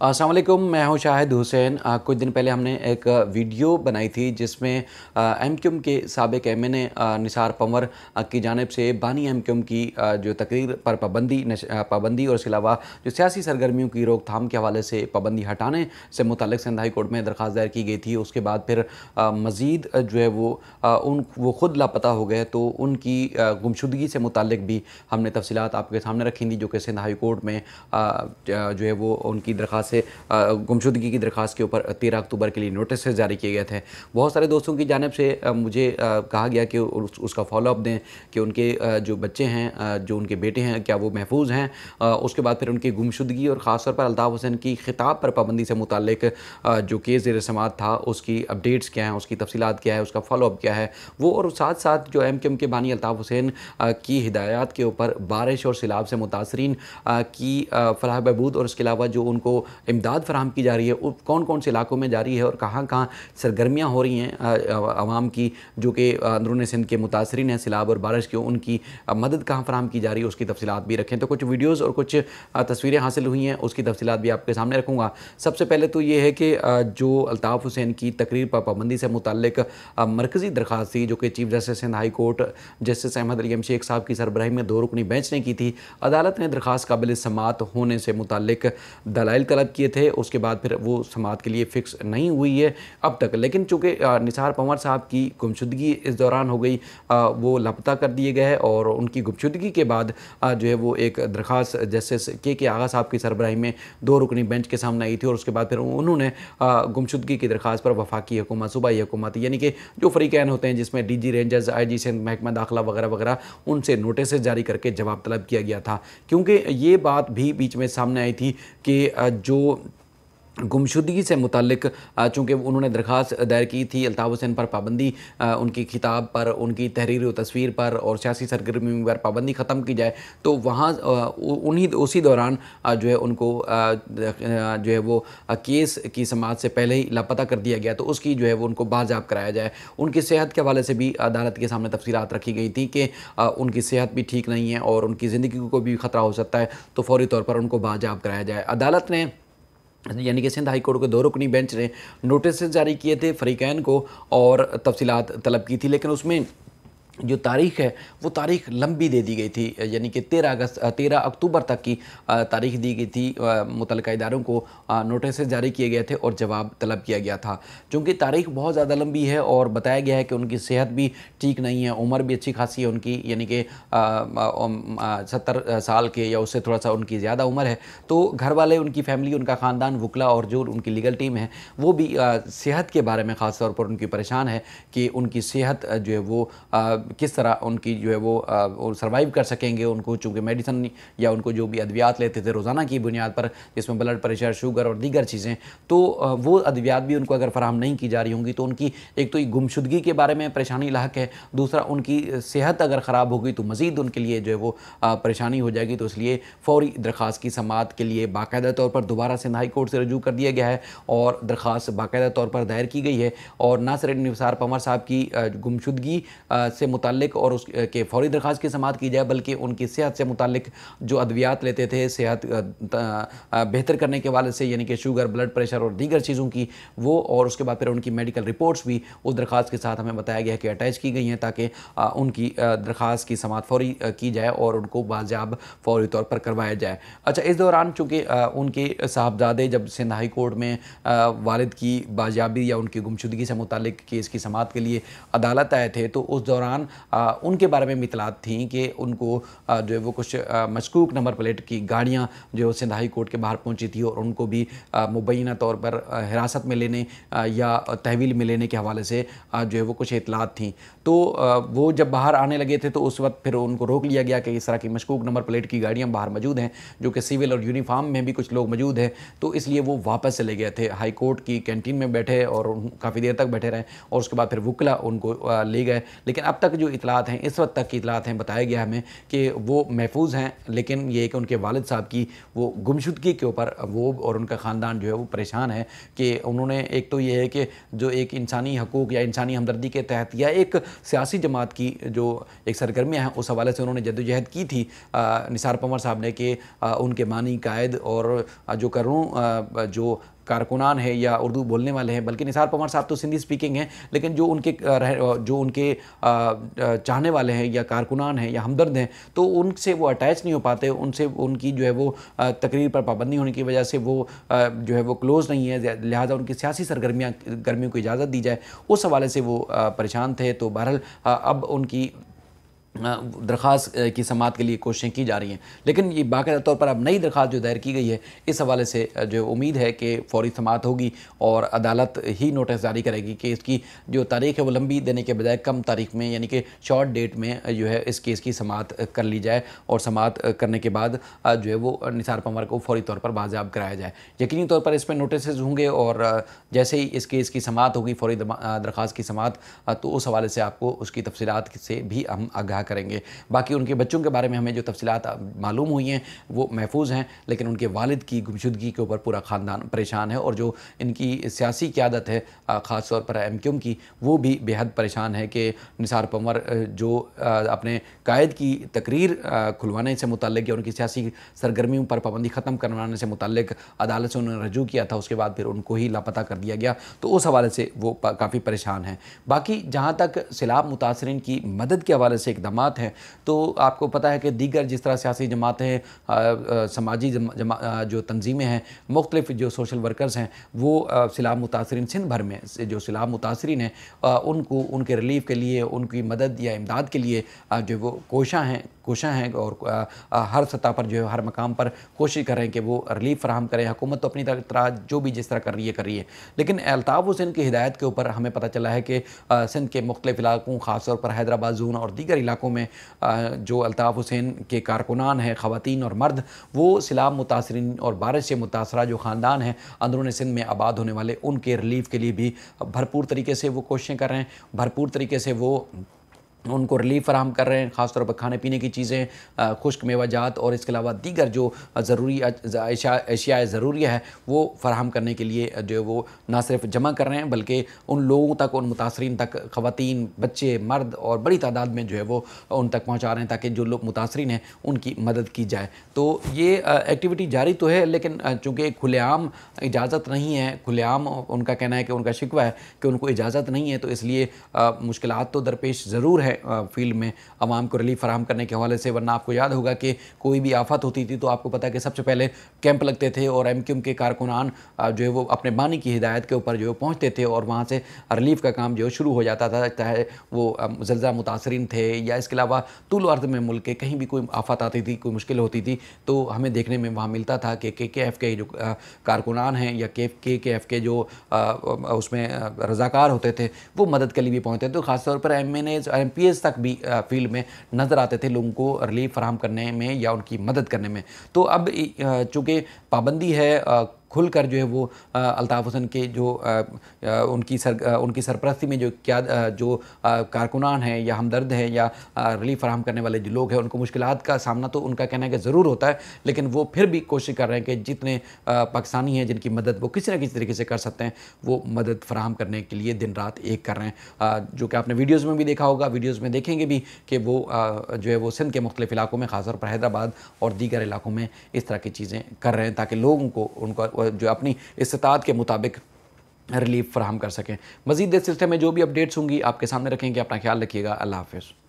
अस्सलाम वालेकुम, मैं हूं शाहिद हुसैन। कुछ दिन पहले हमने एक वीडियो बनाई थी जिसमें एमक्यूएम के साबिक एमएन निसार पंवर की जानिब से बानी एमक्यूएम की जो तकरीर पर पाबंदी और इसके अलावा जो सियासी सरगर्मियों की रोकथाम के हवाले से पाबंदी हटाने से मुतालिक सिंध हाई कोर्ट में दरख्वास्त दायर की गई थी। उसके बाद फिर मज़ीद जो है वो ख़ुद लापता हो गए, तो उनकी गुमशुदगी से मुतालिक भी हमने तफसीलात आपके सामने रखी थी, जो कि सिंध हाई कोर्ट में जो है वो उनकी दरख्वास्त से गुमशुदगी की दरख्वास्त के ऊपर 13 अक्टूबर के लिए नोटिस जारी किए गए थे। बहुत सारे दोस्तों की जानिब से मुझे कहा गया कि उसका फॉलोअप दें कि उनके जो बच्चे हैं, जो उनके बेटे हैं, क्या वो महफूज हैं। उसके बाद फिर उनकी गुमशुदगी और ख़ास तौर पर अल्ताफ़ हुसैन की खिताब पर पाबंदी से मुतालिक जो केस ज़ेर समाअत था उसकी अपडेट्स क्या हैं, उसकी तफसीलात क्या है, उसका फॉलोअप क्या है वो, और साथ साथ जो एमक्यूएम के बानी अल्ताफ़ हुसैन की हिदायत के ऊपर बारिश और सैलाब से मुतासरीन की फलाह बहबूद और इसके अलावा जो उनको इमदाद फराहम की जा रही है वो कौन कौन से इलाकों में जारी है और कहाँ कहाँ सरगर्मियाँ हो रही हैं आवाम की, जो कि अंदरून सिंध के मुतासरीन हैं सैलाब और बारिश की, उनकी मदद कहाँ फराहम की जा रही है, उसकी तफसीलात भी रखें। तो कुछ वीडियोज़ और कुछ तस्वीरें हासिल हुई हैं, उसकी तफसीलात भी आपके सामने रखूँगा। सबसे पहले तो ये है कि जो अल्ताफ़ हुसैन की तकरीर पर पाबंदी से मुताल्लिक मरकज़ी दरख्वास्त थी, जो कि chief justice Sindh high court justice Ahmed Ali Sheikh साहब की सरबराही में 2 रुकनी बेंच ने की थी। अदालत ने दरख्वास्त काबिल समाअत होने से मुताल्लिक दलाइल तलब किए थे, उसके बाद फिर वो समाअत के लिए फ़िक्स नहीं हुई है अब तक। लेकिन चूँकि निसार पंवर साहब की गुमशुदगी इस दौरान हो गई, वो लापता कर दिए गए और उनकी गुमशुदगी के बाद जो है वो एक दरख्वास्त जस्टिस के आगा साहब की सरबराही में 2 रुकनी बेंच के सामने आई थी, और उसके बाद फिर उन्होंने गुमशुदगी की दरख्वास्त पर वफाकी हुकूमत, सूबाई हुकूमत, यानी कि जो फ़रीक़ैन होते हैं जिसमें DG रेंजर्स, IG सिंध, महकमा दाखिला वगैरह वगैरह, उनसे नोटिस जारी करके जवाब तलब किया गया था। क्योंकि ये बात भी बीच में सामने आई थी कि जो गुमशुदगी से मुताल्लिक चूँकि उन्होंने दरख्वास्त दायर की थी अल्ताफ़ हुसैन पर पाबंदी, उनकी खिताब पर, उनकी तहरीर व तस्वीर पर और सियासी सरगर्मी पर पाबंदी ख़त्म की जाए, तो वहाँ उसी दौरान जो है उनको जो है वो केस की समाअत से पहले ही लापता कर दिया गया, तो उसकी जो है वो उनको बाज़ाब कराया जाए। उनकी सेहत के हवाले से भी अदालत के सामने तफसीलात रखी गई थी कि उनकी सेहत भी ठीक नहीं है और उनकी ज़िंदगी को भी ख़तरा हो सकता है, तो फ़ौरी तौर पर उनको बाज़ाब कराया जाए। अदालत ने यानी कि सिंध हाई कोर्ट के 2 रुकनी बेंच ने नोटिस जारी किए थे फ़रीक़ैन को और तफसीलात तलब की थी, लेकिन उसमें जो तारीख़ है वो तारीख़ लंबी दे दी गई थी, यानी कि 13 अक्टूबर तक की तारीख़ दी गई थी। मुतल्लिक़ा इदारों को नोटिस जारी किए गए थे और जवाब तलब किया गया था। चूँकि तारीख़ बहुत ज़्यादा लंबी है और बताया गया है कि उनकी सेहत भी ठीक नहीं है, उम्र भी अच्छी खासी है उनकी, यानी कि 70 साल के या उससे थोड़ा सा उनकी ज़्यादा उम्र है, तो घर वाले, उनकी फ़ैमिली, उनका ख़ानदान, वकला और जो उनकी लीगल टीम है वो भी सेहत के बारे में ख़ास तौर पर उनकी परेशान है कि उनकी सेहत जो है वो किस तरह उनकी जो है वो सर्वाइव कर सकेंगे। उनको चूँकि मेडिसिन या उनको जो भी अद्वियात लेते थे रोज़ाना की बुनियाद पर, जिसमें ब्लड प्रेशर, शुगर और दीगर चीज़ें, तो वो अद्वियात भी उनको अगर फराहम नहीं की जा रही होंगी तो उनकी एक तो गुमशुदगी के बारे में परेशानी लाहक है, दूसरा उनकी सेहत अगर ख़राब होगी तो मज़ीद उनके लिए जो है वो परेशानी हो जाएगी। तो इसलिए फ़ौरी दरख्वास्त की समाअत के लिए बाकायदा तौर पर दोबारा सिंध हाई कोर्ट से रजू कर दिया गया है और दरख्वास्त बाकायदा तौर पर दायर की गई है, और ना सिर्फ निसार पंवर साहब की गुमशुदगी से मुताल्लिक और उसके फ़ौरी दरख्वास्त की समाअत की जाए, बल्कि उनकी सेहत से मुताल्लिक जो अद्वियात लेते थे सेहत बेहतर करने के हवाले से, यानी कि शुगर, ब्लड प्रेशर और दीगर चीज़ों की, वो और उसके बाद फिर उनकी मेडिकल रिपोर्ट्स भी उस दरख्वास्त के साथ हमें बताया गया कि अटैच की गई हैं, ताकि उनकी दरख्वास्त की समाअत फ़ौरी की जाए और उनको बाज़ाब फ़ौरी तौर पर करवाया जाए। अच्छा, इस दौरान चूँकि उनके साहबजादे जब सिंध हाई कोर्ट में वालिद की बाज़ाबी या उनकी गुमशुदगी से मुताल्लिक केस की समाअत के लिए अदालत आए थे, तो उस दौरान उनके बारे में इतलात थी कि उनको जो है वो कुछ मशकूक नंबर प्लेट की गाड़ियाँ जो सिंध हाई कोर्ट के बाहर पहुंची थी और उनको भी मुबैना तौर पर हिरासत में लेने या तहवील में लेने के हवाले से जो है वो कुछ इतलात थी। तो वो जब बाहर आने लगे थे तो उस वक्त फिर उनको रोक लिया गया कि इस तरह की मशकूक नंबर प्लेट की गाड़ियाँ बाहर मौजूद हैं, जो कि सिविल और यूनिफॉर्म में भी कुछ लोग मौजूद हैं, तो इसलिए वो वापस चले गए थे। हाई कोर्ट की कैंटीन में बैठे और काफ़ी देर तक बैठे रहे और उसके बाद फिर वकला उनको ले गए, लेकिन अब तक जो इतलात हैं, इस वक्त तक की इतलात हैं, बताया गया हमें कि वो महफूज हैं, लेकिन ये कि उनके वालिद साहब की वो गुमशुदगी के ऊपर वो और उनका ख़ानदान जो है वो परेशान है कि उन्होंने, एक तो ये है कि जो एक इंसानी हकूक़ या इंसानी हमदर्दी के तहत या एक सियासी जमात की जो एक सरगर्मियाँ हैं, उस हवाले से उन्होंने जद्दोजहद की थी निसार पंवर साहब ने कि उनके मानी कायद और जो करूँ जो कारकुनान है या उर्दू बोलने वाले हैं, बल्कि निसार पंवर साहब तो सिंधी स्पीकिंग हैं, लेकिन जो उनके चाहने वाले हैं या कारकुनान हैं या हमदर्द हैं, तो उनसे वो अटैच नहीं हो पाते, उनसे उनकी जो है वो तकरीर पर पाबंदी होने की वजह से वो जो है वो क्लोज़ नहीं है, लिहाजा उनकी सियासी गर्मियों को इजाज़त दी जाए, उस हवाले से वो परेशान थे। तो बहरहाल अब उनकी दरख्वास्त की समाअत के लिए कोशिशें की जा रही हैं, लेकिन ये बाकायदा तौर पर अब नई दरख्वास्त जो दायर की गई है, इस हवाले से जो उम्मीद है कि फ़ौरी समाअत होगी और अदालत ही नोटिस जारी करेगी कि इसकी जो तारीख़ है वो लंबी देने के बजाय कम तारीख में, यानी कि शॉर्ट डेट में जो है इस केस की समाअत कर ली जाए और समाअत करने के बाद जो है वो निसार पंवर को फ़ौरी तौर पर बाज़ाब कराया जाए। यकीनी तौर पर इस पर नोटिस होंगे और जैसे ही इस केस की समाअत होगी, फ़ौरी दरख्वास्त की समाअत, तो उस हवाले से आपको उसकी तफसीलात से भी हम आगाह करेंगे। बाकी उनके बच्चों के बारे में हमें जो तफसीलात मालूम हुई हैं वो महफूज हैं, लेकिन उनके वालिद की गुमशुदगी के ऊपर पूरा ख़ानदान परेशान है और जो इनकी सियासी क़यादत है ख़ास तौर पर MQM की, वो भी बेहद परेशान है कि निसार पंवर जो अपने कायद की तकरीर खुलवाने से मुतल्लिक़ या उनकी सियासी सरगर्मियों पर पाबंदी ख़त्म करवाने से मुतल्लिक़ अदालत से उन्होंने रजू किया था, उसके बाद फिर उनको ही लापता कर दिया गया, तो उस हवाले से वो काफ़ी परेशान हैं। बाकी जहाँ तक सैलाब मुतासरीन की मदद के हवाले से इक़दाम हैं, तो आपको पता है कि दीगर जिस तरह सियासी जमातें, समाजी जो तंजीमें हैं, मुख्तलिफ जो सोशल वर्कर्स हैं, वो सैलाब मुतासरीन सिंध भर में से जो सैलाब मुतासरीन हैं उनको उनके रिलीफ के लिए, उनकी मदद या इमदाद के लिए जो वो कोशां हैं और हर सतह पर जो है हर मकाम पर कोशिश कर रहे हैं कि वो रिलीफ फराहम करें। हुकूमत तो अपनी तरह जो भी जिस तरह कर रही है, लेकिन अल्ताफ़ हुसैन की हिदायत के ऊपर हमें पता चला है कि सिंध के मुख्तलिफ इलाकों, ख़ास तौर पर हैदराबाद जोन और दीगर इलाकों में जो अल्ताफ़ हुसैन के कारकुनान हैं, ख़वातीन और मर्द, वो सैलाब मुतासरीन और बारिश से मुतासरा जो ख़ानदान हैं अंदरून सिंध में आबाद होने वाले, उनके रिलीफ के लिए भी भरपूर तरीके से वो कोशिशें कर रहे हैं, भरपूर तरीके से वो उनको रिलीफ फराहम कर रहे हैं, ख़ास तौर पर खाने पीने की चीज़ें, खुश्क मेवाजात और इसके अलावा दीगर जो ज़रूरी अशिया ज़रूरिया है वो फ़राहम करने के लिए जो है वो ना सिर्फ जमा कर रहे हैं, बल्कि उन लोगों तक, उन मुतासरीन तक, ख़वातीन, बच्चे, मर्द और बड़ी तादाद में जो है वो उन तक पहुँचा रहे हैं ताकि जो लोग मुतासरीन हैं उनकी मदद की जाए। तो ये एक्टिविटी जारी तो है, लेकिन चूँकि खुलेआम इजाज़त नहीं है, खुलेआम उनका कहना है कि उनका शिकवा है कि उनको इजाज़त नहीं है, तो इसलिए मुश्किलात तो दरपेश ज़रूर है फील्ड में आवाम को रिलीफ फराहम करने के हवाले से। वरना आपको याद होगा कि कोई भी आफत होती थी तो आपको पता है कि सबसे पहले कैंप लगते थे और MQM के कारकुनान जो है वो अपने बानी की हिदायत के ऊपर जो है पहुँचते थे और वहाँ से रिलीफ का काम जो है शुरू हो जाता था, चाहे वो ज़ल्ज़ला मुतासरीन थे या इसके अलावा तूल अर्ज़ में मुल्क के कहीं भी कोई आफत आती थी, कोई मुश्किल होती थी, तो हमें देखने में वहाँ मिलता था कि KKF के जो कारकुनान हैं या KKF के जो उसमें रज़ाकार होते थे वो मदद के लिए भी पहुँचते थे। तो ख़ासतौर पर MNAs और MPs तक भी फील्ड में नज़र आते थे लोगों को रिलीफ फराहम करने में या उनकी मदद करने में। तो अब चूँकि पाबंदी है, खुलकर जो है वो अल्ताफ़ हुसैन के जो उनकी सरपरस्ती में जो कारकुनान हैं या हमदर्द हैं या रिलीफ फराहम करने वाले जो लोग हैं, उनको मुश्किलात का सामना तो उनका कहना है कि ज़रूर होता है, लेकिन वो फिर भी कोशिश कर रहे हैं कि जितने पाकिस्तानी हैं जिनकी मदद वो किसी न किसी तरीके से कर सकते हैं, वो मदद फराहम करने के लिए दिन रात एक कर रहे हैं। जो कि आपने वीडियोज़ में भी देखा होगा, वीडियोज़ में देखेंगे भी कि वो जो है वो सिंध के मुख्तलिफ इलाकों में, ख़ासतौर पर हैदराबाद और दीगर इलाकों में इस तरह की चीज़ें कर रहे हैं ताकि लोगों को उनको जो अपनी इस्तात के मुताबिक रिलीफ फराहम कर सकें। मज़ीद इस सिलसिले में जो भी अपडेट्स होंगी आपके सामने रखेंगे। अपना ख्याल रखिएगा। अल्लाह हाफ़िज़।